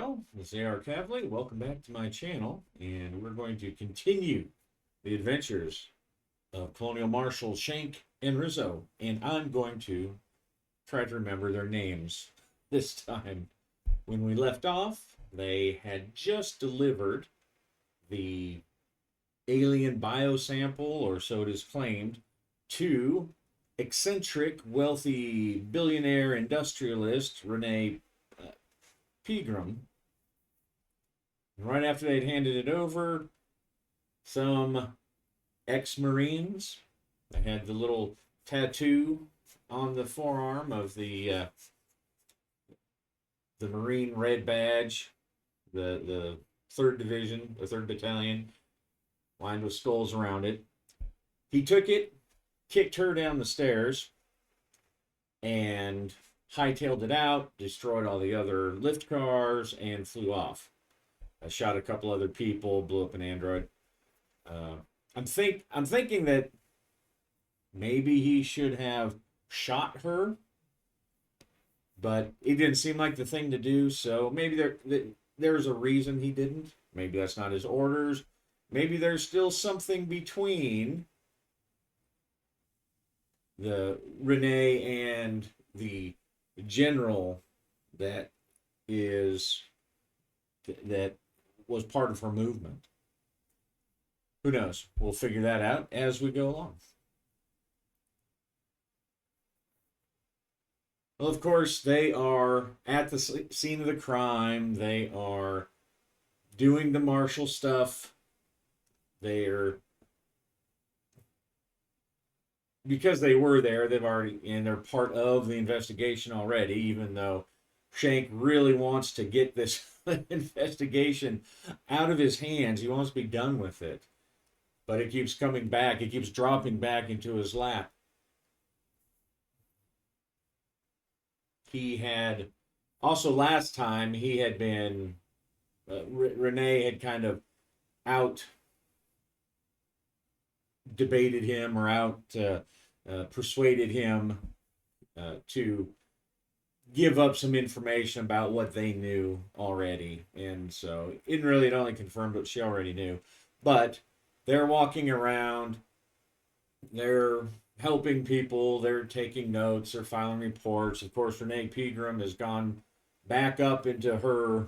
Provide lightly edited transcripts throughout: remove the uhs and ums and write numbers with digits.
go. This is AR Cavalier. Welcome back to my channel, and we're going to continue the adventures of Colonial Marshal Shank and Rizzo, and I'm going to try to remember their names this time. When we left off, they had just delivered the alien biosample, or so it is claimed, to eccentric, wealthy billionaire industrialist Renee Pegram. And right after they'd handed it over, some ex-Marines, they had the little tattoo on the forearm of the Marine red badge, the third division, the third battalion, lined with skulls around it. He took it, kicked her down the stairs, and hightailed it out, destroyed all the other lift cars, and flew off. I shot a couple other people, blew up an android. I'm thinking that maybe he should have shot her, but it didn't seem like the thing to do. So maybe there's a reason he didn't. Maybe that's not his orders. Maybe there's still something between the Renee and the general that is that was part of her movement. Who knows? We'll figure that out as we go along. Well, of course, they are at the scene of the crime. They are doing the martial stuff. They're because they were there, they're part of the investigation already, even though Shank really wants to get this investigation out of his hands. He wants to be done with it. But it keeps coming back. It keeps dropping back into his lap. He had also last time he had been Renee had kind of out debated him or out persuaded him to give up some information about what they knew already. And so it only confirmed what she already knew. But they're walking around, they're helping people, they're taking notes, they're filing reports. Of course, Renee Pegram has gone back up into her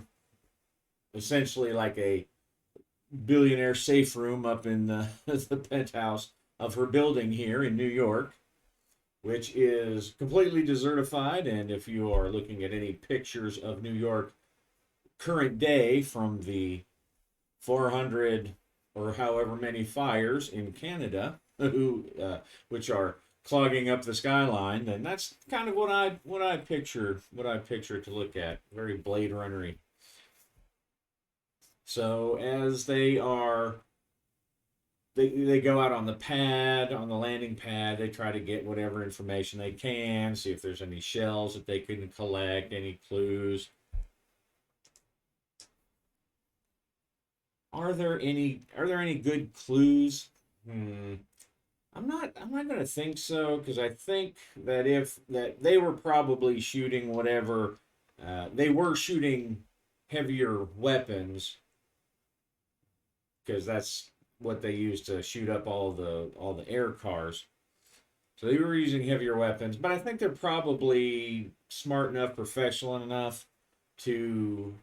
essentially like a billionaire safe room up in the penthouse of her building here in New York, which is completely desertified. And if you are looking at any pictures of New York current day from the 400 or however many fires in Canada, which are clogging up the skyline, then that's kind of what I picture to look at. Very Blade Runnery. So as they go out on the pad, on the landing pad, they try to get whatever information they can, see if there's any shells that they can collect, any clues. Are there any good clues? I'm not going to think so, because I think that they were probably shooting whatever they were shooting heavier weapons, because that's what they used to shoot up all the air cars. So they were using heavier weapons, but I think they're probably smart enough, professional enough to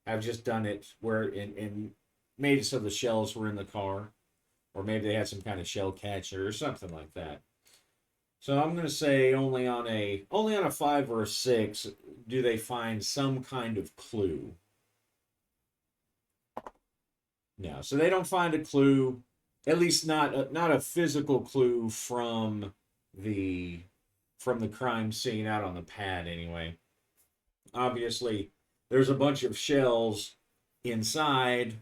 have just done it where and made it so the shells were in the car, or maybe they had some kind of shell catcher or something like that. So I'm going to say only on a 5 or a 6 do they find some kind of clue. No, so they don't find a clue, at least not a physical clue from the crime scene out on the pad anyway. Obviously, there's a bunch of shells inside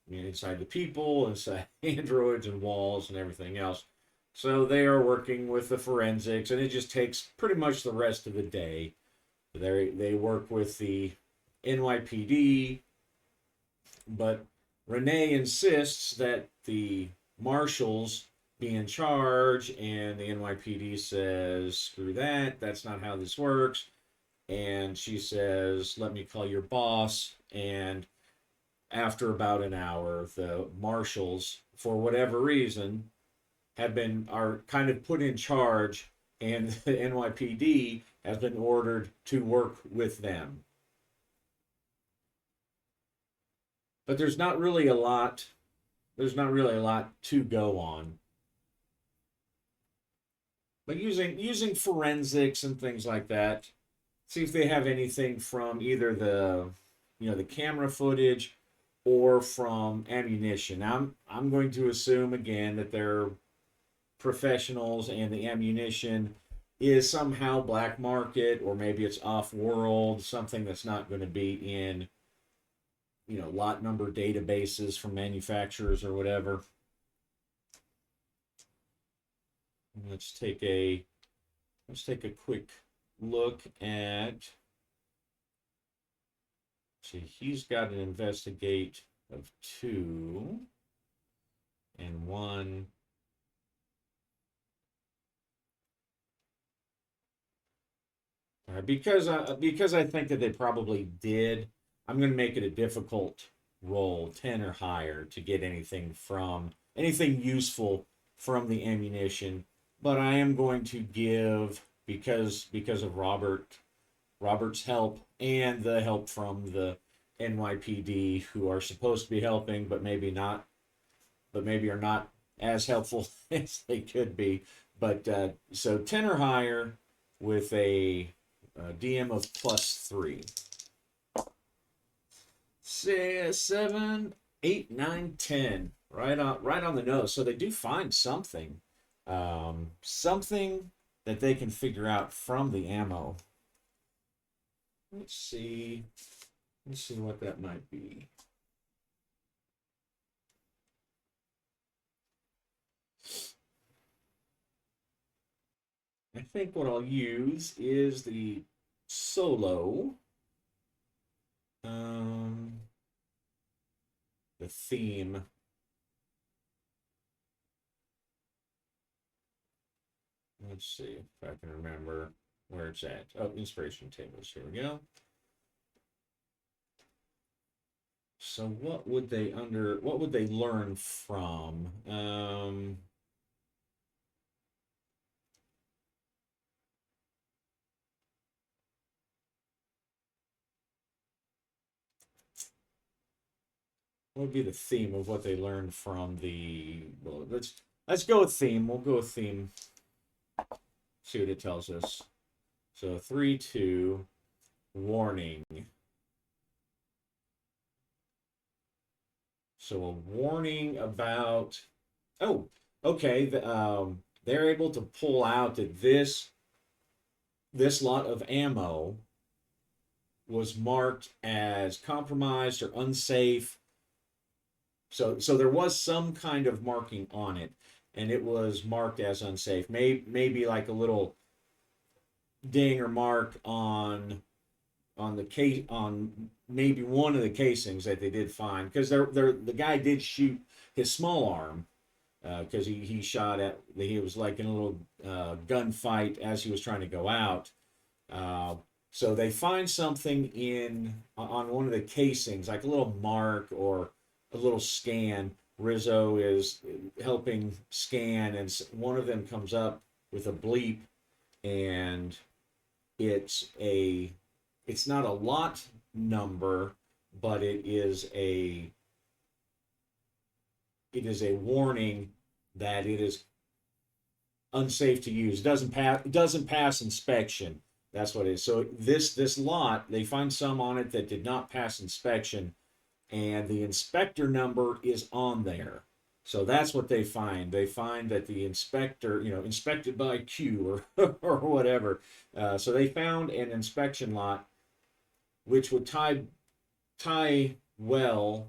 the people, inside androids and walls and everything else. So they are working with the forensics, and it just takes pretty much the rest of the day. They work with the NYPD, but Renee insists that the marshals be in charge, and the NYPD says, screw that, that's not how this works. And she says, "Let me call your boss." And after about an hour, the marshals, for whatever reason, are kind of put in charge, and the NYPD has been ordered to work with them. But there's not really a lot. There's not really a lot to go on. But using forensics and things like that, see if they have anything from either the camera footage or from ammunition. I'm going to assume again that they're professionals and the ammunition is somehow black market, or maybe it's off world, something that's not going to be in lot number databases from manufacturers or whatever. Let's take a quick look at. See, he's got an investigate of 2 and 1. Because I think that they probably did, I'm going to make it a difficult roll, 10 or higher, to get anything useful from the ammunition. But I am going to give, because of Robert's help and the help from the NYPD, who are supposed to be helping, but maybe not, but maybe are not as helpful as they could be. But so 10 or higher with a DM of +3. Say 7, 8, 9, 10. Right on the nose. So they do find something, something that they can figure out from the ammo. Let's see. Let's see what that might be. I think what I'll use is the solo. Um, the theme. Let's see if I can remember where it's at. Oh, inspiration tables. Here we go. So what would they learn from? What would be the theme of what they learned from the? Well, let's go with theme. We'll go with theme. See what it tells us. So 3, 2, warning. So a warning about. Oh, okay. They're able to pull out that this lot of ammo was marked as compromised or unsafe. So there was some kind of marking on it, and it was marked as unsafe. Maybe like a little ding or mark on the case, on maybe one of the casings that they did find, because the guy did shoot his small arm, because he shot at, he was like in a little gunfight as he was trying to go out. Uh, so they find something on one of the casings, like a little mark or a little scan. Rizzo is helping scan, and one of them comes up with a bleep, and it's a it's not a lot number, but it is a warning that it is unsafe to use. It doesn't pass inspection. That's what it is. So this lot, they find some on it that did not pass inspection, and the inspector number is on there. So that's what they find. They find that the inspector, inspected by Q or or whatever. So they found an inspection lot, which would tie well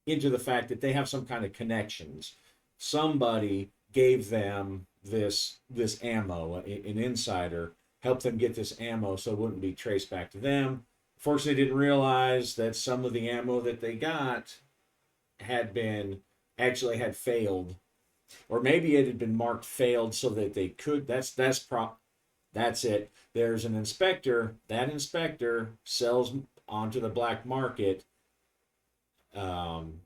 into the fact that they have some kind of connections. Somebody gave them this ammo, an insider helped them get this ammo so it wouldn't be traced back to them. Fortunately, they didn't realize that some of the ammo that they got had been actually had failed, or maybe it had been marked failed so that they could. That's That's it. There's an inspector. That inspector sells onto the black market um,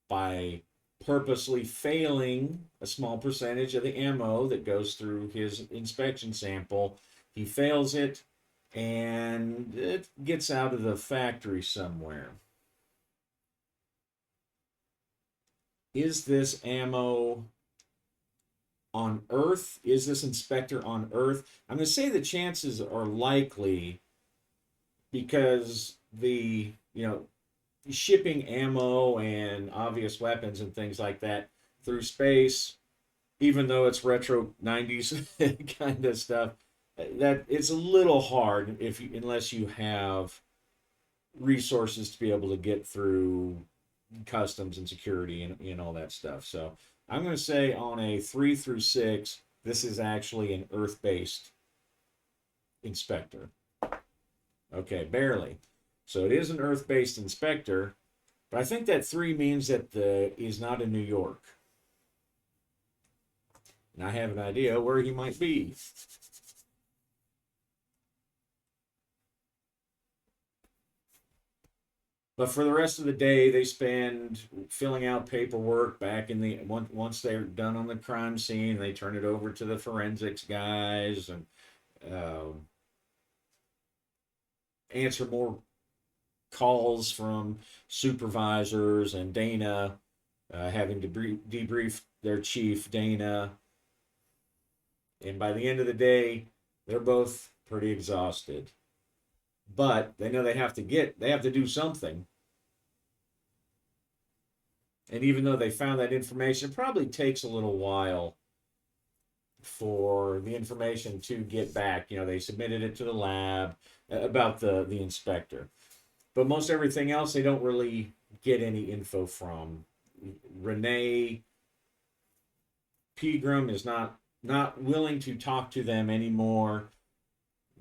by purposely failing a small percentage of the ammo that goes through his inspection sample. He fails it, and it gets out of the factory somewhere. Is this ammo on Earth? Is this inspector on Earth? I'm going to say the chances are likely because shipping ammo and obvious weapons and things like that through space, even though it's retro 90s kind of stuff, that it's a little hard unless you have resources to be able to get through customs and security and all that stuff. So I'm going to say on a 3 through 6, this is actually an Earth-based inspector. Okay, barely. So it is an Earth-based inspector, but I think that 3 means that is not in New York. And I have an idea where he might be. But for the rest of the day, they spend filling out paperwork back in the once they're done on the crime scene. They turn it over to the forensics guys and uh, answer more calls from supervisors and Dana, having to debrief their chief, Dana. And by the end of the day, they're both pretty exhausted. But they know they have to do something. And even though they found that information, it probably takes a little while for the information to get back. They submitted it to the lab about the inspector. But most everything else, they don't really get any info from. Renee Pegram is not willing to talk to them anymore.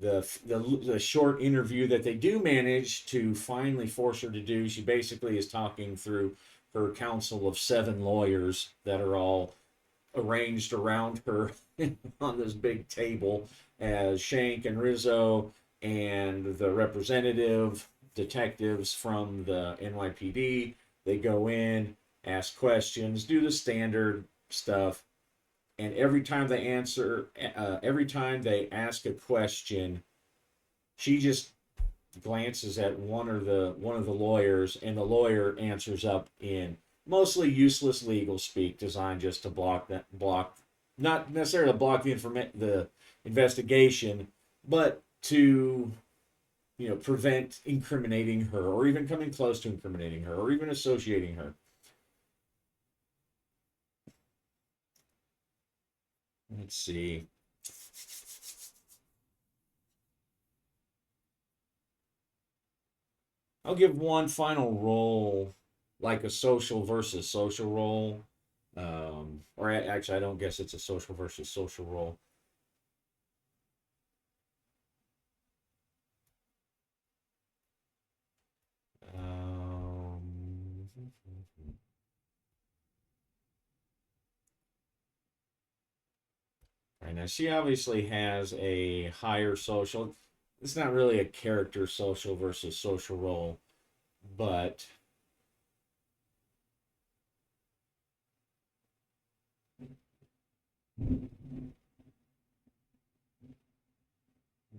The short interview that they do manage to finally force her to do, she basically is talking through her council of 7 lawyers that are all arranged around her on this big table as Shank and Rizzo and the representative detectives from the NYPD. They go in, ask questions, do the standard stuff, and every time every time they ask a question, she just glances at one of the lawyers, and the lawyer answers up in mostly useless legal speak designed just to block not necessarily block the investigation, but to prevent incriminating her or even coming close to incriminating her or even associating her. Let's see. I'll give one final role, like a social versus social role. Or actually, I don't guess it's a social versus social role. Um, right now, she obviously has a higher social. It's not really a character social versus social role, but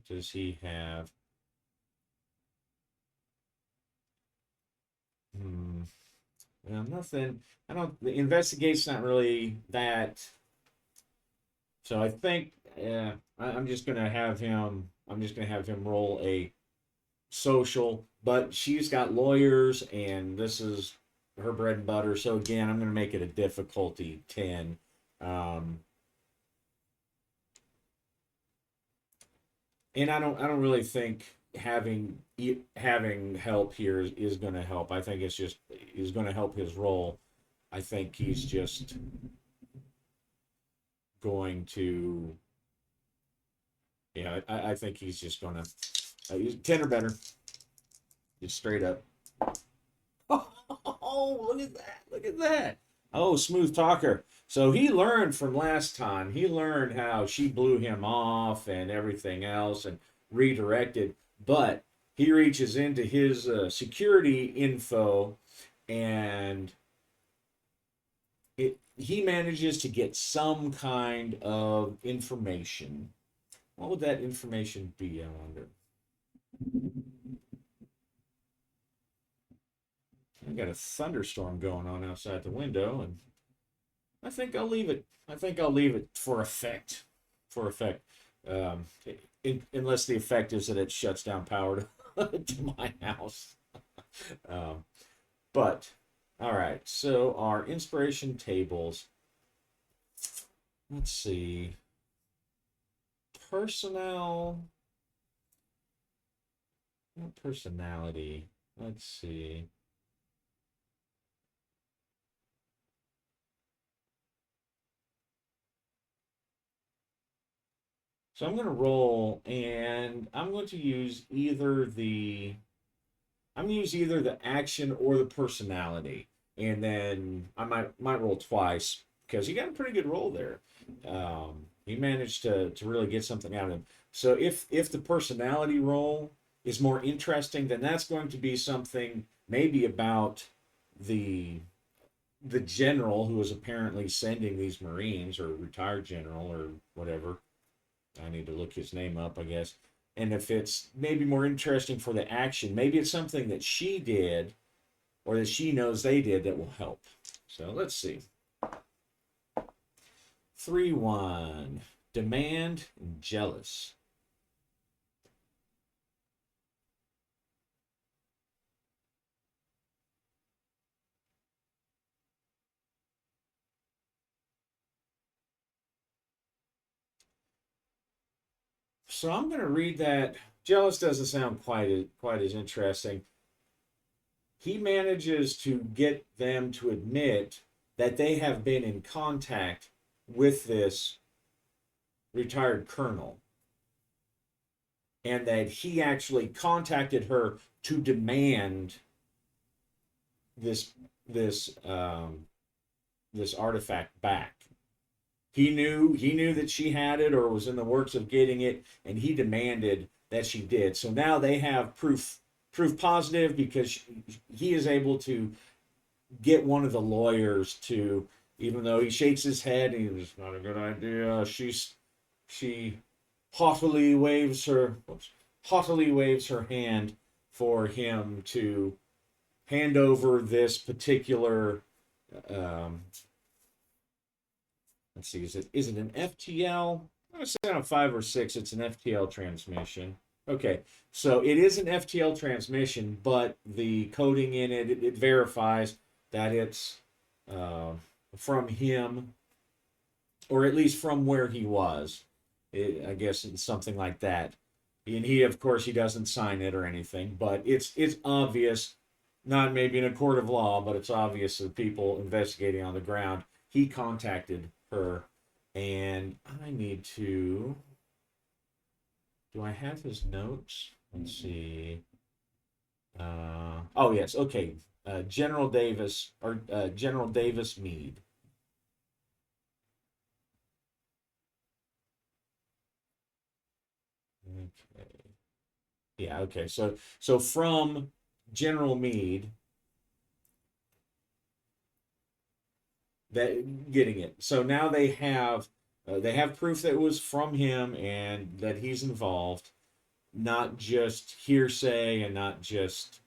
does he have? Hmm. Well, nothing. I don't. The investigate's not really that. So I think, yeah, I'm just gonna have him. I'm just gonna have him roll a social, but she's got lawyers, and this is her bread and butter. So again, I'm gonna make it a difficulty 10. Um, and I don't really think having help here is going to help. I think it's just is going to help his role. I think he's just going to, yeah, I think he's just going to 10 or better, just straight up. Oh, look at that! Look at that! Oh, smooth talker. So he learned from last time. He learned how she blew him off and everything else and redirected. But he reaches into his security info and he manages to get some kind of information. What would that information be, I wonder? I got a thunderstorm going on outside the window, and I think I'll leave it. I think I'll leave it for effect. For effect. Um, Unless the effect is that it shuts down power to my house. Um, but, all right. So, our inspiration tables. Let's see. Personnel. Not personality. Let's see. So I'm going to roll, and I'm going to use either the action or the personality, and then I might roll twice because he got a pretty good roll there. He managed to really get something out of him. So if the personality roll is more interesting, then that's going to be something maybe about the the general who is apparently sending these Marines, or retired general or whatever. I need to look his name up, I guess. And if it's maybe more interesting for the action, maybe it's something that she did or that she knows they did that will help. So let's see. 3-1. Demand and jealous. So I'm going to read that. Jealous doesn't sound quite as interesting. He manages to get them to admit that they have been in contact with this retired colonel and that he actually contacted her to demand this this this artifact back. He knew that she had it or was in the works of getting it, and he demanded that she did. So now they have proof positive because he is able to get one of the lawyers to, even though he shakes his head and it's not a good idea. She haughtily waves her haughtily waves her hand for him to hand over this particular um, let's see, is it an FTL? I'm gonna say on 5 or 6, it's an FTL transmission. Okay, so it is an FTL transmission, but the coding in it verifies that it's uh, from him, or at least from where he was. I guess it's something like that. And he, of course, he doesn't sign it or anything, but it's obvious, not maybe in a court of law, but it's obvious to the people investigating on the ground. He contacted her, and I need to. Do I have his notes? Let's see. Oh yes, okay. General Davis or General Davis Meade. Okay. Yeah. Okay. So from General Meade, that getting it. So now they have proof that it was from him and that he's involved, not just hearsay and not just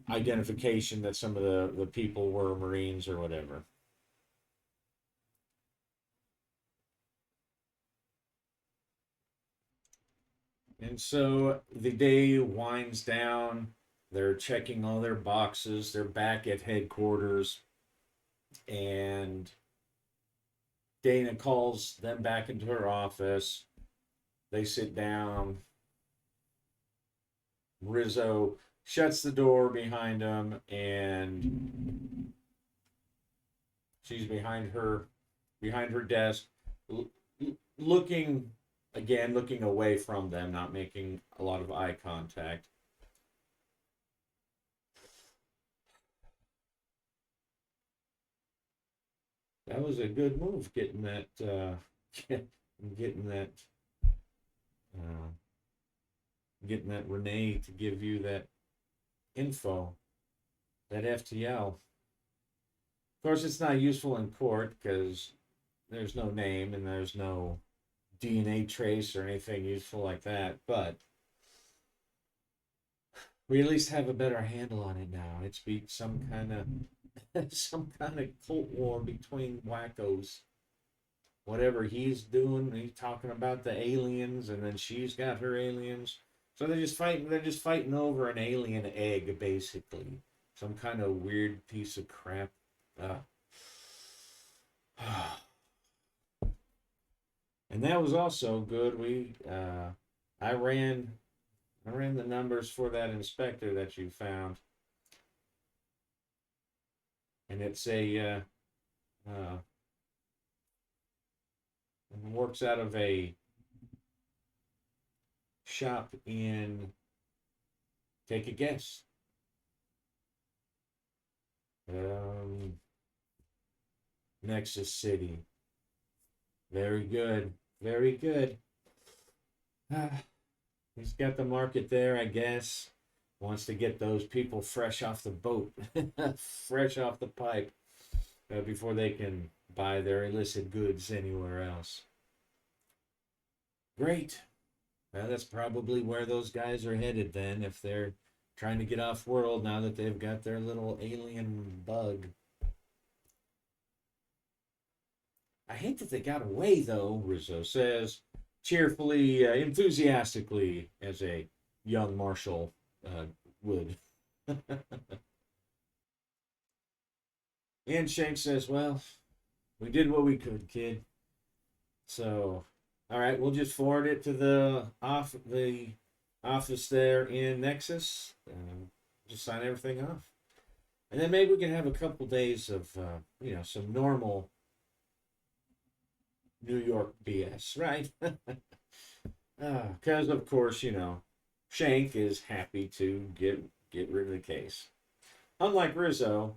identification that some of the people were Marines or whatever. And so the day winds down. They're checking all their boxes. They're back at headquarters, and Dana calls them back into her office. They sit down. Rizzo shuts the door behind them, and she's behind her desk, looking again, looking away from them, not making a lot of eye contact. That was a good move, getting that, getting that, uh, getting that Renee to give you that info, that FTL. Of course, it's not useful in court because there's no name and there's no DNA trace or anything useful like that. But we at least have a better handle on it now. It's be some kind of some kind of cult war between wackos. Whatever he's doing, he's talking about the aliens, and then she's got her aliens. So they're just fighting. They're just fighting over an alien egg, basically. Some kind of weird piece of crap. Uh, and that was also good. I ran the numbers for that inspector that you found, and it's a uh, works out of a shop in, take a guess, um, Nexus City. Very good, very good. He's got the market there, I guess. Wants to get those people fresh off the boat, fresh off the pipe, before they can buy their illicit goods anywhere else. Great. Well, that's probably where those guys are headed then, if they're trying to get off world now that they've got their little alien bug. I hate that they got away, though, Rizzo says, cheerfully, enthusiastically, as a young marshal would. And Shank says, well, we did what we could, kid. So, all right, we'll just forward it to the office there in Nexus. Just sign everything off, and then maybe we can have a couple days of some normal New York BS, right? Because of course Shank is happy to get rid of the case. Unlike Rizzo,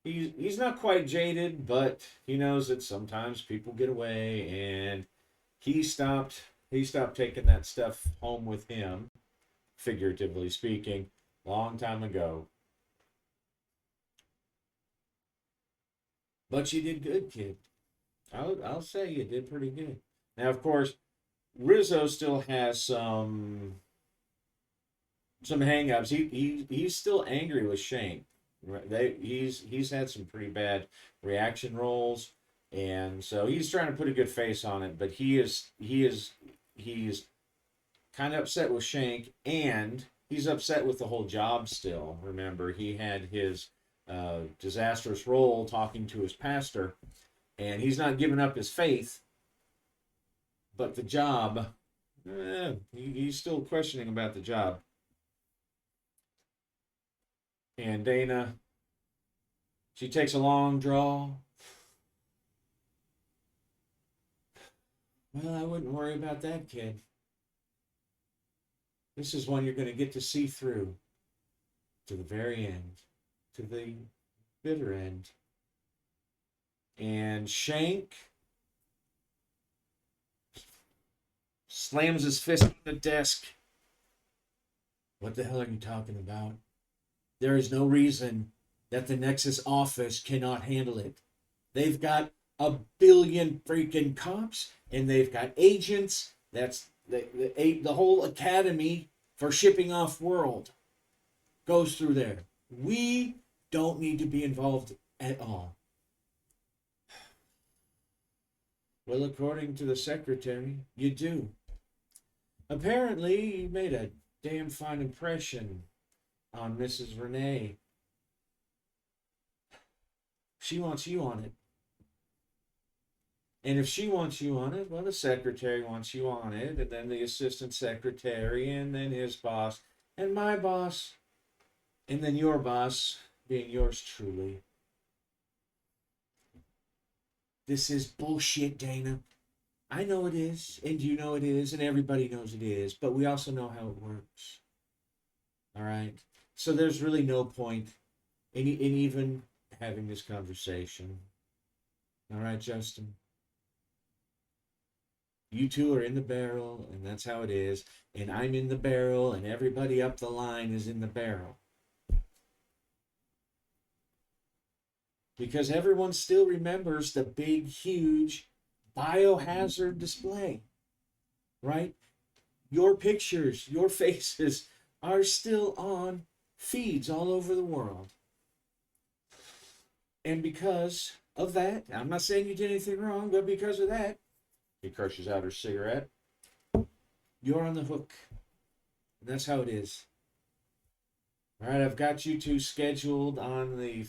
he's not quite jaded, but he knows that sometimes people get away, and he stopped taking that stuff home with him, figuratively speaking, long time ago. But you did good, kid. I'll say you did pretty good. Now, of course, Rizzo still has some hangups. He's still angry with Shank. He's had some pretty bad reaction rolls, and so he's trying to put a good face on it. But he's kind of upset with Shank, and he's upset with the whole job still. Remember, he had his disastrous role talking to his pastor, and he's not giving up his faith, but the job, he's still questioning about the job. And Dana, she takes a long draw. Well, I wouldn't worry about that, kid. This is one you're going to get to see through to the very end, to the bitter end. And Shank slams his fist on the desk. What the hell are you talking about? There is no reason that the Nexus office cannot handle it. They've got a billion freaking cops, and they've got agents. That's the whole academy for shipping off world goes through there. We don't need to be involved at all. Well, according to the secretary, you do. Apparently, you made a damn fine impression on Mrs. Renee. She wants you on it. And if she wants you on it, well, the secretary wants you on it, and then the assistant secretary, and then his boss, and my boss, and then your boss being yours truly. This is bullshit, Dana. I know it is, and you know it is, and everybody knows it is, but we also know how it works. All right? So there's really no point in even having this conversation. All right, Justin. You two are in the barrel, and that's how it is. And I'm in the barrel, and everybody up the line is in the barrel. Because everyone still remembers the big, huge biohazard display, right? Your pictures, your faces are still on feeds all over the world. And because of that, I'm not saying you did anything wrong, but because of that, he crushes out her cigarette. You're on the hook. And that's how it is. All right, I've got you two scheduled on a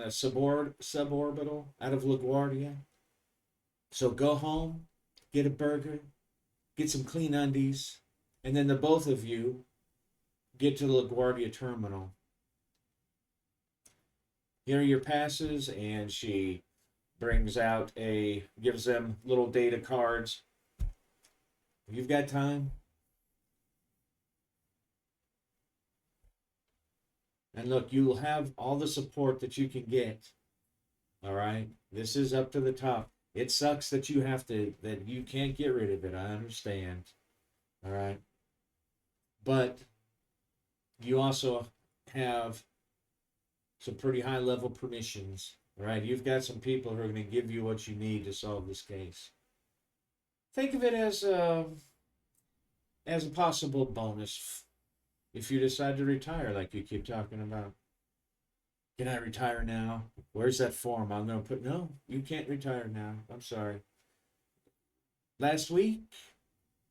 suborbital out of LaGuardia. So go home, get a burger, get some clean undies, and then the both of you get to the LaGuardia terminal. Here are your passes, and she gives them little data cards. You've got time. And look, you'll have all the support that you can get. All right. This is up to the top. It sucks that that you can't get rid of it. I understand. All right. But you also have some pretty high level permissions. All right. You've got some people who are going to give you what you need to solve this case. Think of it as a possible bonus if you decide to retire, like you keep talking about. Can I retire now? Where's that form? I'm going to put, no, you can't retire now. I'm sorry. Last week?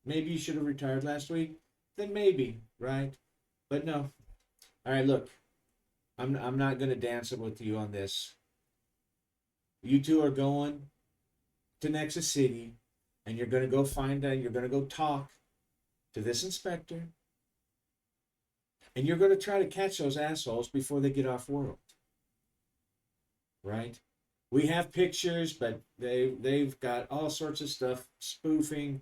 Maybe you should have retired last week. Then maybe, right? But no. All right, look, I'm not going to dance it with you on this. You two are going to Nexus City, and you're going to go you're going to go talk to this inspector, and you're going to try to catch those assholes before they get off world. Right? We have pictures, but they've got all sorts of stuff spoofing.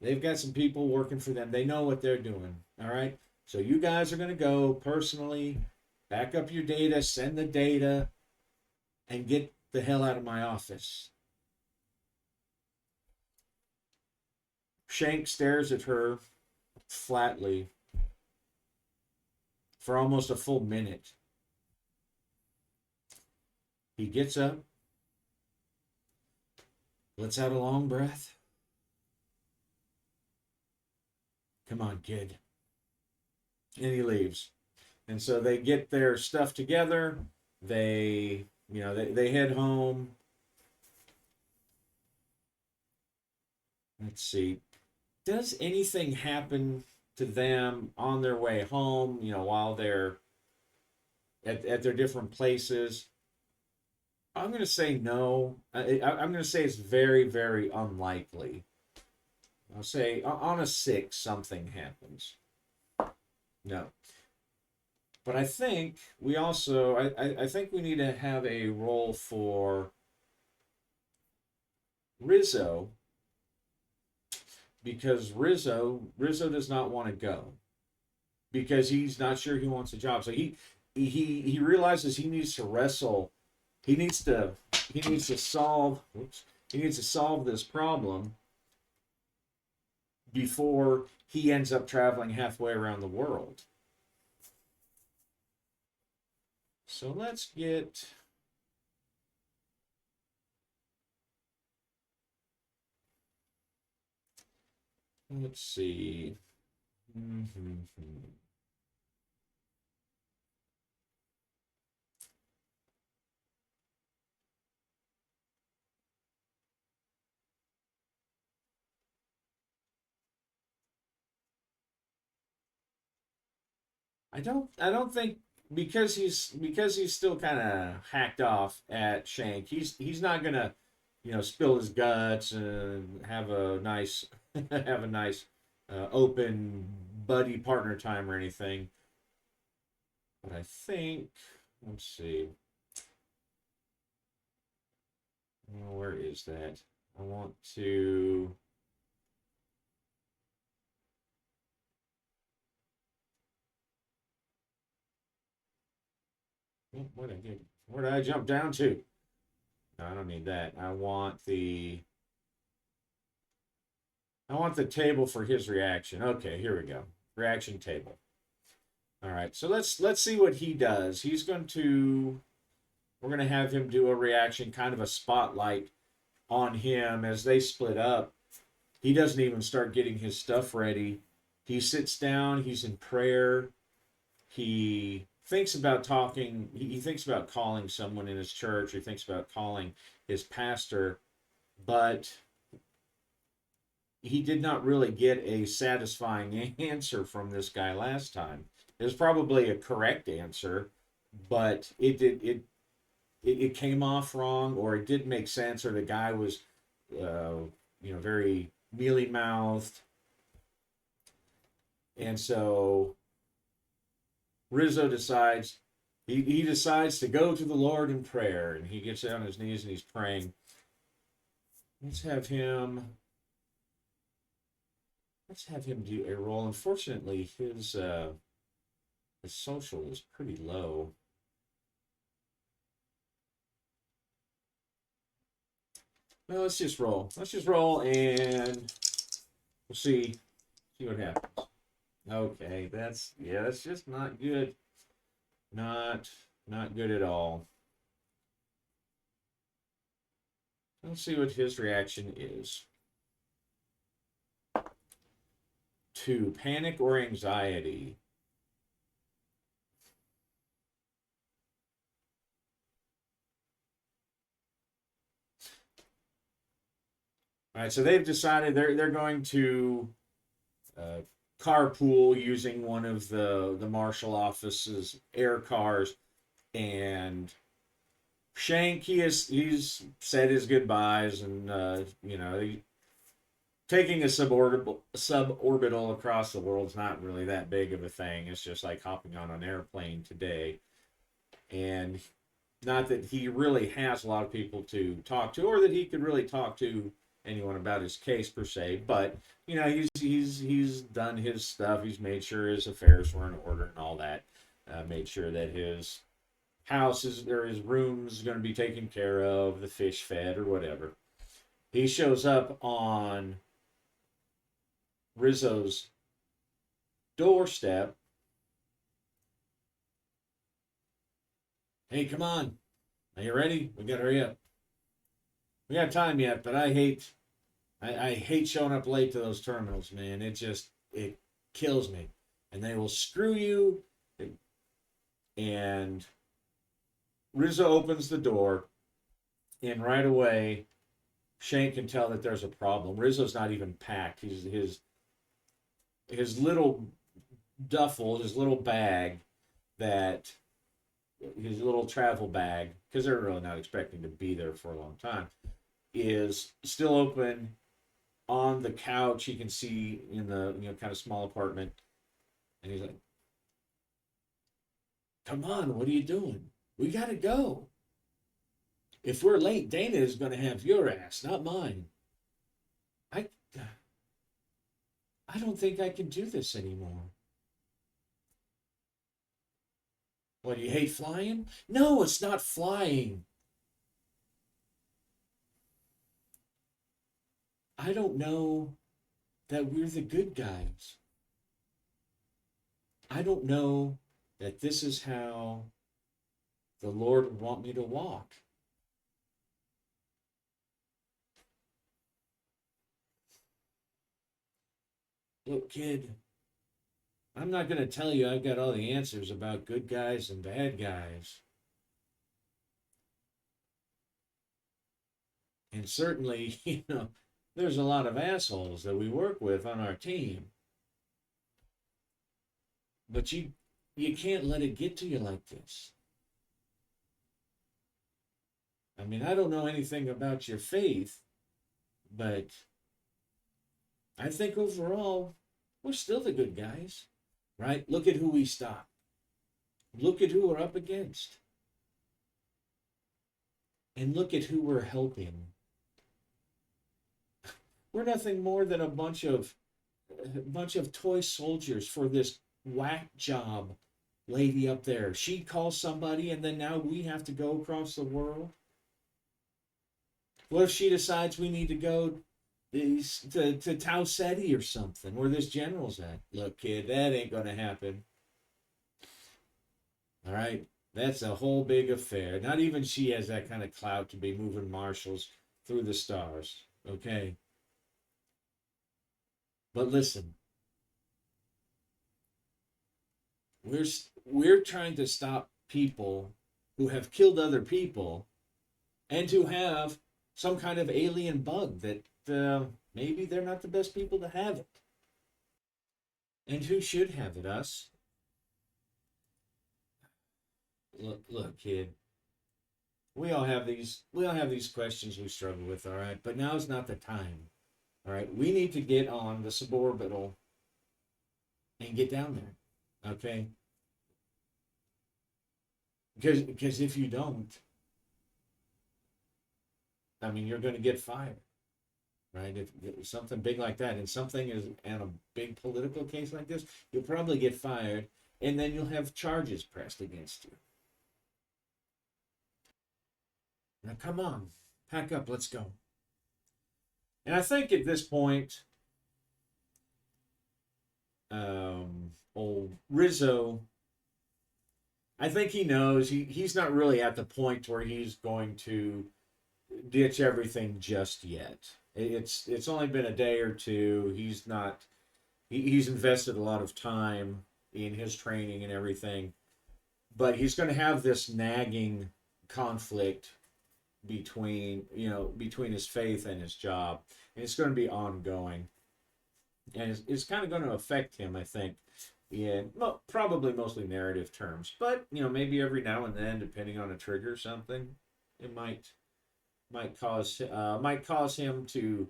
They've got some people working for them. They know what they're doing. All right. So you guys are going to go personally, back up your data, send the data, and get the hell out of my office. Shank stares at her flatly for almost a full minute. He gets up, lets out a long breath. Come on, kid. And he leaves. And so they get their stuff together. They head home. Let's see. Does anything happen to them on their way home, while they're at their different places? I'm going to say no. I'm going to say it's very, very unlikely. I'll say on a 6, something happens. No. But I think we also, I think we need to have a role for Rizzo, because Rizzo does not want to go because he's not sure he wants a job. So he realizes he needs to wrestle. He needs to solve. He needs to solve this problem before he ends up traveling halfway around the world. So let's get. Let's see. I don't think, because he's still kind of hacked off at Shank. He's not gonna, spill his guts and have a nice have a nice open buddy partner time or anything. But I think, let's see. Where is that? I want to. Where did I jump down to? No, I don't need that. I want the table for his reaction. Okay, here we go. Reaction table. All right, so let's see what he does. We're gonna have him do a reaction, kind of a spotlight on him as they split up. He doesn't even start getting his stuff ready. He sits down, he's in prayer. He thinks about talking, he thinks about calling someone in his church, he thinks about calling his pastor, but he did not really get a satisfying answer from this guy last time. It was probably a correct answer, but it came off wrong, or it didn't make sense, or the guy was, very mealy mouthed, and so Rizzo decides he decides to go to the Lord in prayer, and he gets on his knees and he's praying. Let's have him. Let's have him do a roll. Unfortunately, his social is pretty low. Well, let's just roll. Let's just roll, and we'll see what happens. Okay, that's just not good. Not good at all. Let's see what his reaction is. 2, panic or anxiety. All right, so they've decided they're going to uh, carpool using one of the marshal office's air cars, and Shank he's said his goodbyes, and taking a suborbital across the world is not really that big of a thing. It's just like hopping on an airplane today, and not that he really has a lot of people to talk to, or that he could really talk to anyone about his case per se. But he's done his stuff. He's made sure his affairs were in order and all that. Made sure that his house or his room's going to be taken care of, the fish fed or whatever. He shows up on Rizzo's doorstep. Hey, come on. Are you ready? We gotta hurry up. We got time yet, but I hate showing up late to those terminals, man. It kills me. And they will screw you. And Rizzo opens the door, and right away, Shane can tell that there's a problem. Rizzo's not even packed. His little duffel, his little bag, that his little travel bag, because they're really not expecting to be there for a long time, is still open on the couch. You can see in the kind of small apartment, and he's like, "Come on, what are you doing? We gotta go. If we're late, Dana is gonna have your ass, not mine. I I don't think I can do this anymore." What, you hate flying? No, it's not flying. I don't know that we're the good guys. I don't know that this is how the Lord would want me to walk. Look, kid, I'm not going to tell you I've got all the answers about good guys and bad guys. And certainly, there's a lot of assholes that we work with on our team. But you can't let it get to you like this. I mean, I don't know anything about your faith, but I think overall, we're still the good guys, right? Look at who we stop. Look at who we're up against. And look at who we're helping. We're nothing more than a bunch of toy soldiers for this whack job lady up there. She calls somebody, and then now we have to go across the world. What if she decides we need to go to Tau Ceti or something, where this general's at? Look, kid, that ain't gonna happen. All right, that's a whole big affair. Not even she has that kind of clout to be moving marshals through the stars. Okay, but listen, we're we're trying to stop people who have killed other people and who have some kind of alien bug that maybe they're not the best people to have it. And who should have it? Us. Look, kid. We all have these questions we struggle with, all right? But now's not the time. All right? We need to get on the suborbital and get down there. Okay? Because if you don't, I mean, you're going to get fired, right? If something big like that, and something is in a big political case like this, you'll probably get fired, and then you'll have charges pressed against you. Now, come on, pack up, let's go. And I think at this point, old Rizzo, I think he knows he's not really at the point where he's going to ditch everything just yet. It's only been a day or two. He's invested a lot of time in his training and everything, but he's going to have this nagging conflict between his faith and his job, and it's going to be ongoing, and it's kind of going to affect him, I think, in probably mostly narrative terms, but maybe every now and then, depending on a trigger or something, it might cause him to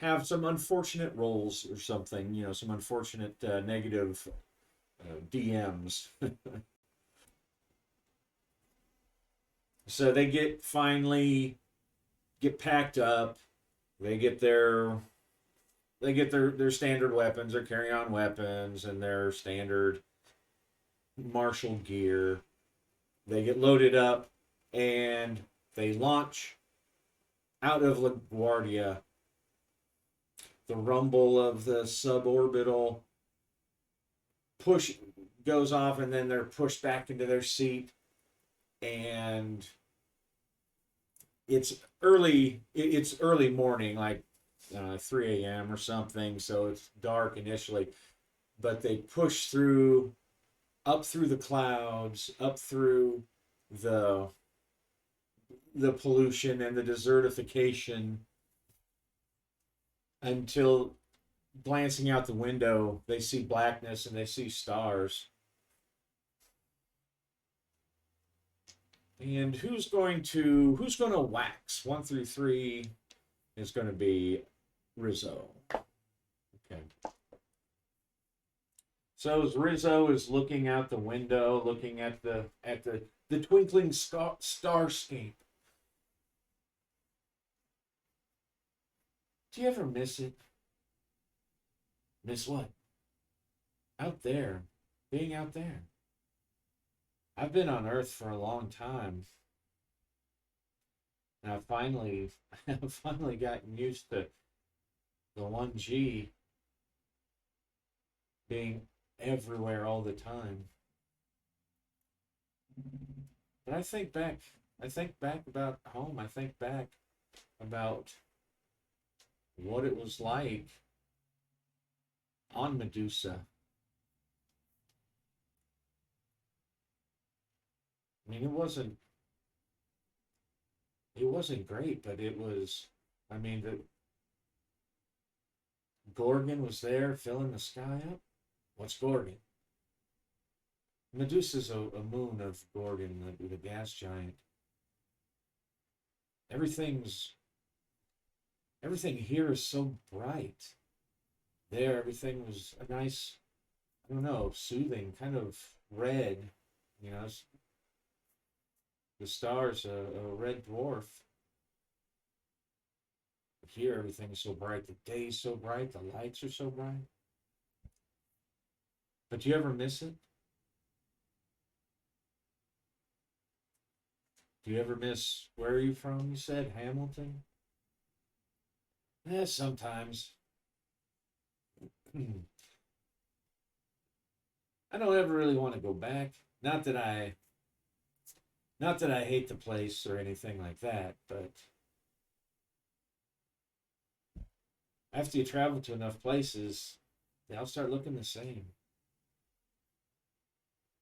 have some unfortunate roles or something, some unfortunate negative DMs. So they finally get packed up. They get their standard weapons, their carry-on weapons, and their standard martial gear. They get loaded up, and they launch out of LaGuardia. The rumble of the suborbital push goes off, and then they're pushed back into their seat, and it's early morning, like 3 a.m. or something, so it's dark initially, but they push through, up through the clouds, up through the the pollution and the desertification, until, glancing out the window, they see blackness and they see stars. And who's going to wax 1 through 3 is going to be Rizzo. Okay. So as Rizzo is looking out the window, looking at the twinkling starscape, do you ever miss it? Miss what? Out there, being out there. I've been on Earth for a long time, and I've finally, I've finally gotten used to the 1G being everywhere all the time. But I think back about home. I think back about what it was like on Medusa. I mean, it wasn't great, but it was. I mean, the Gorgon was there filling the sky up. What's Gorgon? Medusa's a moon of Gorgon, the gas giant. Everything's everything here is so bright. There, everything was a nice, I don't know, soothing kind of red. You know, the star's a red dwarf. Here, everything is so bright. The day's so bright. The lights are so bright. But do you ever miss it? Do you ever miss, where are you from? You said Hamilton? Sometimes. I don't ever really want to go back. Not that I hate the place or anything like that, but after you travel to enough places, they all start looking the same.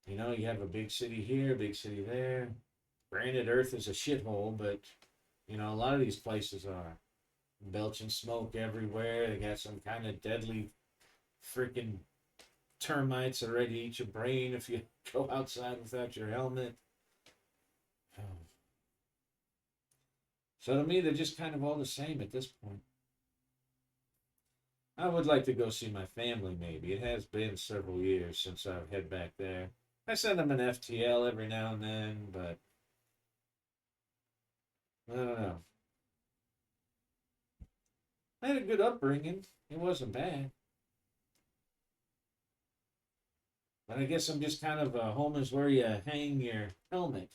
You know, you have a big city here, a big city there. Granted, Earth is a shithole, but you know, a lot of these places are belching smoke everywhere. They got some kind of deadly freaking termites that are ready to eat your brain if you go outside without your helmet. So to me, they're just kind of all the same at this point. I would like to go see my family, maybe. It has been several years since I've head back there. I send them an FTL every now and then, but I don't know. I had a good upbringing. It wasn't bad. But I guess I'm just kind of home is where you hang your helmet.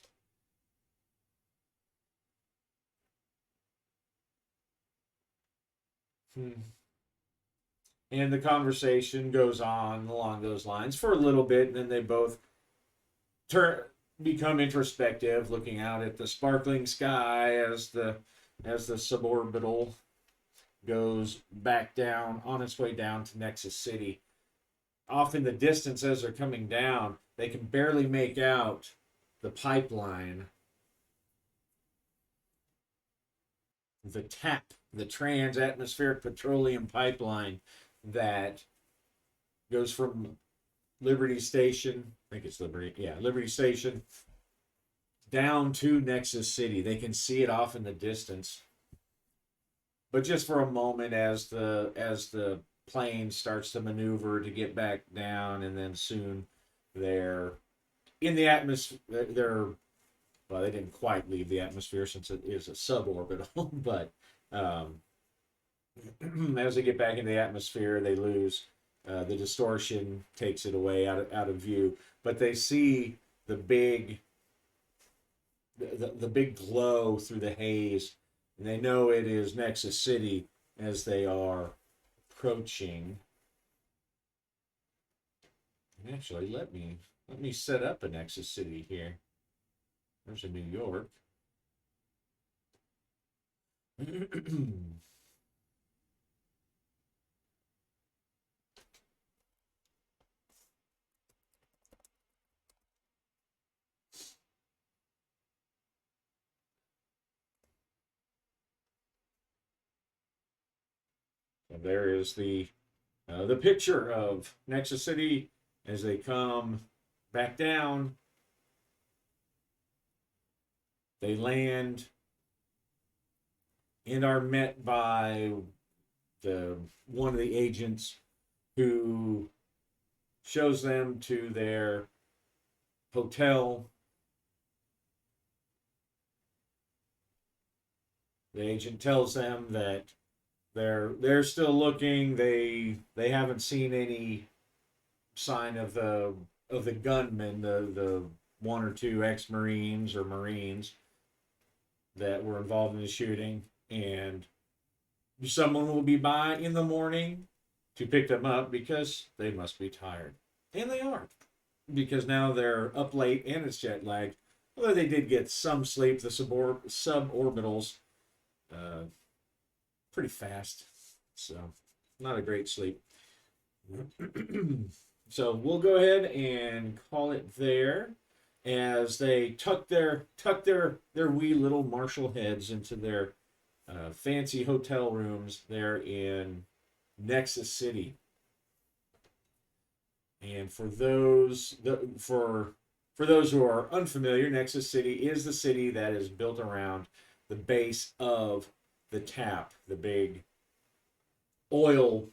Hmm. And the conversation goes on along those lines for a little bit, and then they both turn become introspective, looking out at the sparkling sky as the suborbital goes back down on its way down to Nexus City. Off in the distance, as they're coming down, they can barely make out the pipeline, the TAP, the Trans Atmospheric Petroleum Pipeline that goes from Liberty Station. I think it's Liberty. Yeah, Liberty Station down to Nexus City. They can see it off in the distance, but just for a moment, as the plane starts to maneuver to get back down, and then soon they're in the atmosphere. They're well, they didn't quite leave the atmosphere since it is a suborbital, but um, as they get back in the atmosphere, they lose the distortion, takes it away out of view. But they see the big the big glow through the haze, and they know it is Nexus City as they are approaching. And actually, let me set up a Nexus City here. There's a New York. And there is the picture of Nexus City as they come back down. They land and are met by the one of the agents who shows them to their hotel. The agent tells them that they're still looking. They haven't seen any sign of the gunmen, the one or two ex-marines or marines that were involved in the shooting, and someone will be by in the morning to pick them up because they must be tired, and they are, because now they're up late and it's jet lagged. Although they did get some sleep, the suborbitals uh, pretty fast, so not a great sleep. So we'll go ahead and call it there as they tuck their wee little Marshall heads into their fancy hotel rooms there in Nexus City. And for those who are unfamiliar, Nexus City is the city that is built around the base of the TAP, the big oil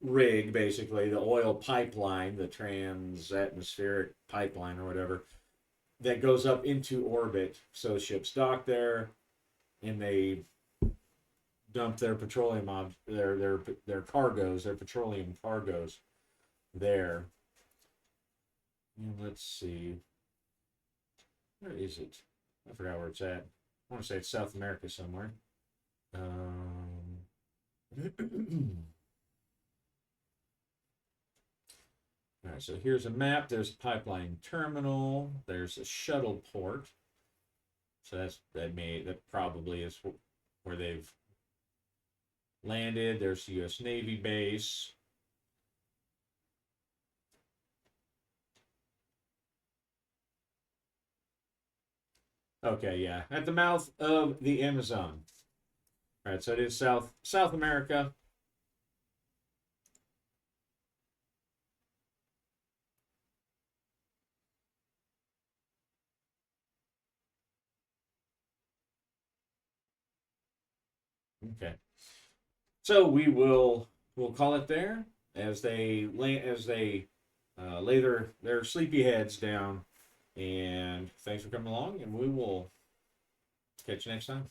rig, basically the oil pipeline, the trans-atmospheric pipeline or whatever, that goes up into orbit. So ships dock there, and they dump their petroleum their cargoes, their petroleum cargoes there. And let's see, where is it? I forgot where it's at. I want to say it's South America somewhere. All right, so here's a map. There's a pipeline terminal. There's a shuttle port. So that probably is where they've landed. There's the U.S. Navy base. Okay, yeah, at the mouth of the Amazon. All right, so it is South America. Okay, so we'll call it there as they lay their sleepy heads down. And thanks for coming along, and we will catch you next time.